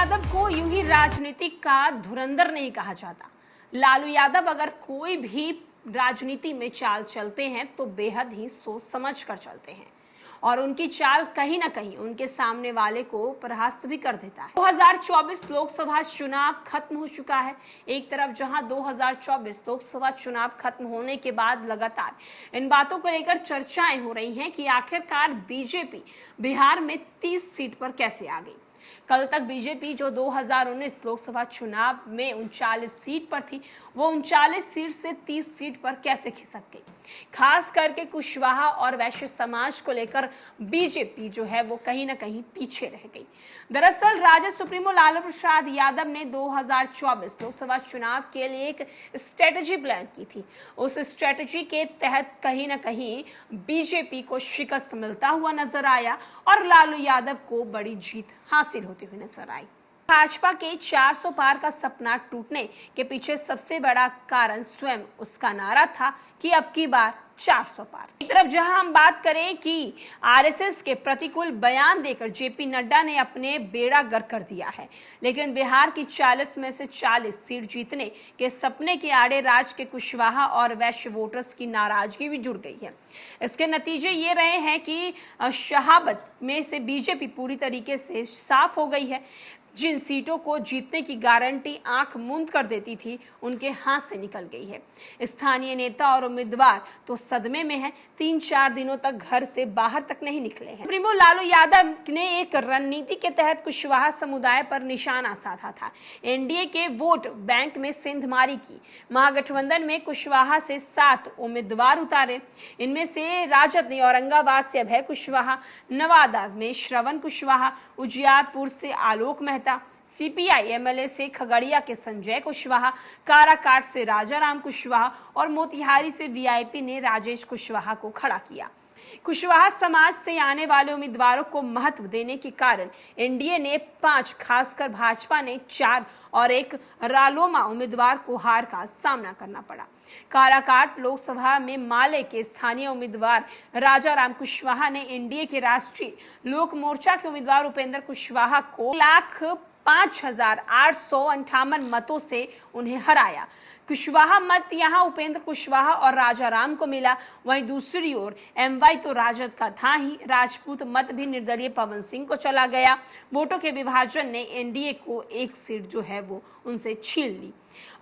यादव को यूं ही राजनीति का धुरंधर नहीं कहा जाता। लालू यादव अगर कोई भी राजनीति में चाल चलते हैं तो बेहद ही सोच समझ कर चलते हैं और उनकी चाल कहीं ना कहीं उनके सामने वाले को परास्त भी कर देता है। 2024 लोकसभा चुनाव खत्म हो चुका है। एक तरफ जहां 2024 लोकसभा चुनाव खत्म होने के बाद लगातार इन बातों को लेकर चर्चाएं हो रही हैं कि आखिरकार बीजेपी बिहार में 30 सीट पर कैसे आ गई। कल तक बीजेपी जो 2019 लोकसभा चुनाव में 39 सीट पर थी, वो 39 सीट से 30 सीट पर कैसे खिसक गई। खास करके कुशवाहा और वैश्य समाज को लेकर बीजेपी जो है वो कहीं ना कहीं पीछे रह गई। दरअसल राजद सुप्रीमो लालू प्रसाद यादव ने 2024 लोकसभा चुनाव के लिए एक स्ट्रेटजी प्लान की थी। उस स्ट्रेटजी के तहत कहीं ना कहीं बीजेपी को शिकस्त मिलता हुआ नजर आया और लालू यादव को बड़ी जीत हासिल होती हुई नजर आई। भाजपा के 400 पार का सपना टूटने के पीछे सबसे बड़ा कारण स्वयं उसका नारा था कि अब की बार 400 पार। एक तरफ जहां हम बात करें कि आरएसएस के प्रतिकूल बयान देकर जेपी नड्डा ने अपने बेड़ा गर्क कर दिया है, लेकिन बिहार की 40 में से 40 सीट जीतने के सपने के आड़े राज के कुशवाहा और वैश्य वोटर्स की नाराजगी भी जुड़ गई है। इसके नतीजे ये रहे हैं कि शहाबत में से बीजेपी पूरी तरीके से साफ हो गई है। जिन सीटों को जीतने की गारंटी आंख मूंद कर देती थी, उनके हाथ से निकल गई है। स्थानीय नेता और उम्मीदवार तो सदमे में हैं, 3-4 दिनों तक घर से बाहर तक नहीं निकले हैं। सुप्रीमो लालू यादव ने एक रणनीति के तहत कुशवाहा समुदाय पर निशाना साधा था। एनडीए के वोट बैंक में सेंधमारी की। महागठबंधन में कुशवाहा से 7 उम्मीदवार उतारे। इनमें से राजद ने औरंगाबाद से अभय कुशवाहा, नवादा में श्रवण कुशवाहा, उजियारपुर से आलोक मेहता, सीपीआई एमएलए से खगड़िया के संजय कुशवाहा, काराकाट से राजाराम कुशवाहा और मोतिहारी से वीआईपी ने राजेश कुशवाहा को खड़ा किया। कुशवाहा समाज से आने वाले उम्मीदवारों को महत्व देने के कारण एनडीए ने 5, खासकर भाजपा ने 4 और एक रालोमा उम्मीदवार को हार का सामना करना पड़ा। काराकाट लोकसभा में माले के स्थानीय उम्मीदवार राजाराम कुशवाहा ने एनडीए के राष्ट्रीय लोक मोर्चा के उम्मीदवार उपेंद्र कुशवाहा को 1,05,858 मतों से उन्हें हराया। कुशवाहा मत यहां उपेंद्र कुशवाहा और राजाराम को मिला। वहीं दूसरी ओर एमवाई तो राजद का था ही, राजपूत मत भी निर्दलीय पवन सिंह को चला गया। वोटों के विभाजन ने एनडीए को एक सीट जो है वो उनसे छीन ली।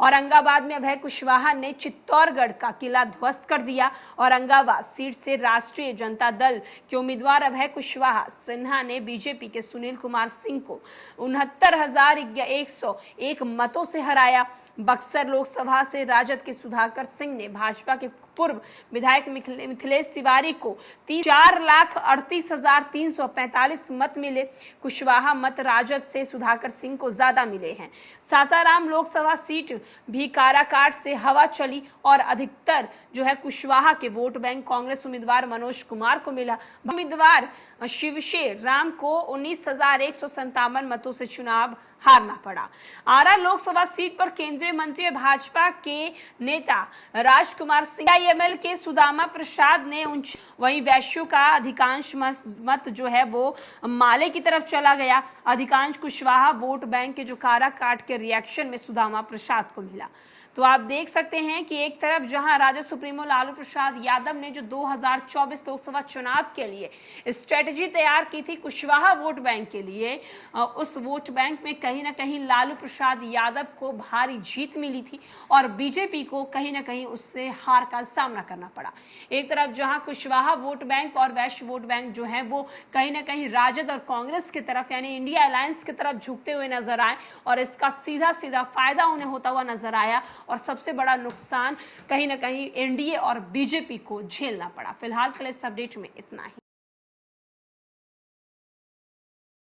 औरंगाबाद में अभय कुशवाहा ने चित्तौड़गढ़ का किला ध्वस्त कर दिया। औरंगाबाद सीट से राष्ट्रीय जनता दल के उम्मीदवार अभय कुशवाहा सिन्हा ने बीजेपी के सुनील कुमार सिंह को 69,101 मतों से हराया। बक्सर लोकसभा से राजद के सुधाकर सिंह ने भाजपा के पूर्व विधायक मिथिलेश तिवारी को 4,38,345 मत मिले। कुशवाहा मत राजद से सुधाकर सिंह को ज्यादा मिले हैं। सासाराम लोकसभा सीट भी काराकाट से हवा चली और अधिकतर जो है कुशवाहा के वोट बैंक कांग्रेस उम्मीदवार मनोज कुमार को मिला। उम्मीदवार शिवशेर राम को 19,157 मतों से चुनाव हारना पड़ा। आरा लोकसभा सीट पर केंद्रीय मंत्री भाजपा के नेता राजकुमार सिंह, एमएल के सुदामा प्रसाद ने वहीं वैश्यों का अधिकांश मत जो है वो माले की तरफ चला गया। अधिकांश कुशवाहा वोट बैंक के जो काराकाट के रिएक्शन में सुदामा प्रसाद को मिला। तो आप देख सकते हैं कि एक तरफ जहां राजद सुप्रीमो लालू प्रसाद यादव ने जो 2024 लोकसभा चुनाव के लिए स्ट्रेटजी तैयार की थी कुशवाहा वोट बैंक के लिए, उस वोट बैंक में कहीं ना कहीं लालू प्रसाद यादव को भारी जीत मिली थी और बीजेपी को कहीं ना कहीं उससे हार का सामना करना पड़ा। एक तरफ जहां कुशवाहा वोट बैंक और वैश्य वोट बैंक जो है वो कहीं ना कहीं राजद और कांग्रेस की तरफ यानी इंडिया अलायंस की तरफ झुकते हुए नजर आए और इसका सीधा सीधा फायदा उन्हें होता हुआ नजर आया और सबसे बड़ा नुकसान कहीं ना कहीं एनडीए और बीजेपी को झेलना पड़ा। फिलहाल के लिए इस अपडेट में इतना ही।